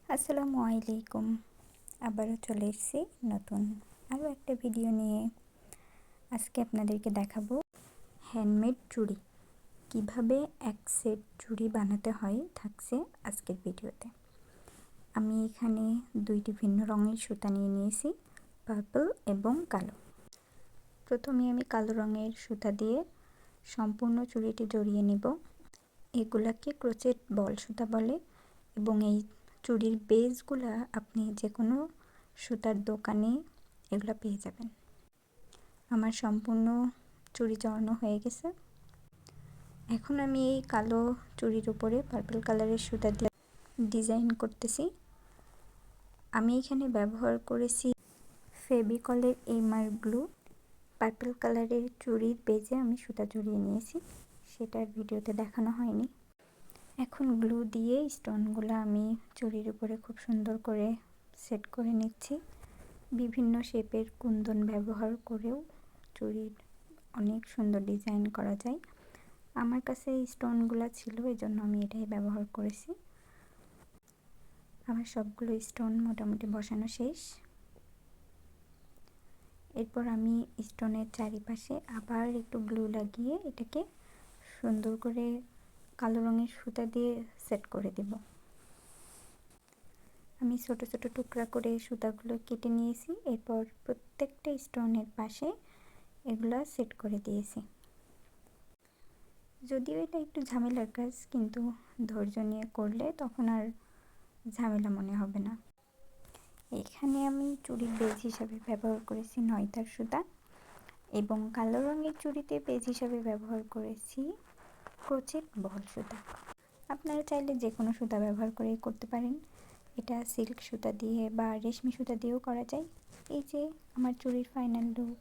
আসসালামু আলাইকুম। আবারও চলে এসেছি নতুন আরও একটা ভিডিও নিয়ে। আজকে আপনাদেরকে দেখাবো হ্যান্ডমেড চুড়ি কিভাবে এক সেট চুড়ি বানাতে হয় থাকছে আজকের ভিডিওতে। আমি এখানে দুইটি ভিন্ন রঙের সুতা নিয়ে নিয়েছি, পার্পল এবং কালো। প্রথমে আমি কালো রঙের সুতা দিয়ে সম্পূর্ণ চুড়িটি জড়িয়ে নিব। এগুলাকে ক্রোচেট বল সুতা বলে এবং এই চুড়ির বেসগুলা আপনি যে কোনো সুতার দোকানে এগুলো পেয়ে যাবেন। আমার সম্পূর্ণ চুড়ি জড়ানো হয়ে গেছে। এখন আমি এই কালো চুড়ির উপরে পার্পল কালারের সুতা দিয়ে ডিজাইন করতেছি। আমি এখানে ব্যবহার করেছি ফেভিকলের এমআর গ্লু। পার্পল কালারের চুড়ির বেজে আমি সুতা জড়িয়ে নিয়েছি, সেটার ভিডিওতে দেখানো হয়নি। এখন গ্লু দিয়ে স্টোনগুলো আমি চুড়ির উপরে খুব সুন্দর করে সেট করে নিচ্ছি। বিভিন্ন শেপের কুন্দন ব্যবহার করেও চুড়ির অনেক সুন্দর ডিজাইন করা যায়। আমার কাছে এই স্টোনগুলো ছিল, এই জন্য আমি এটাই ব্যবহার করেছি। আমার সবগুলো স্টোন মোটামুটি বসানো শেষ। এরপর আমি স্টোনের চারিপাশে আবার একটু গ্লু লাগিয়ে এটাকে সুন্দর করে কালো রঙের সুতা দিয়ে সেট করে দেব। আমি ছোট ছোট টুকরা করে সুতাগুলো কেটে নিয়েছি। এরপর প্রত্যেকটা স্টোনের পাশে এগুলা সেট করে দিয়েছি। যদিও এটা একটু ঝামেলার কাজ, কিন্তু ধৈর্য নিয়ে করলে তখন আর ঝামেলা মনে হবে না। এখানে আমি চুড়ির বেজ হিসাবে ব্যবহার করেছি নয়তার সুতা এবং কালো রঙের চুড়িতে বেজ হিসাবে ব্যবহার করেছি ক্রোচেট বল সুতা। আপনারা চাইলে যে কোনো সুতা ব্যবহার করে করতে পারেন। এটা সিল্ক সুতা দিয়ে বা রেশমি সুতা দিয়েও করা যায়। এই যে আমার চুড়ির ফাইনাল লুক।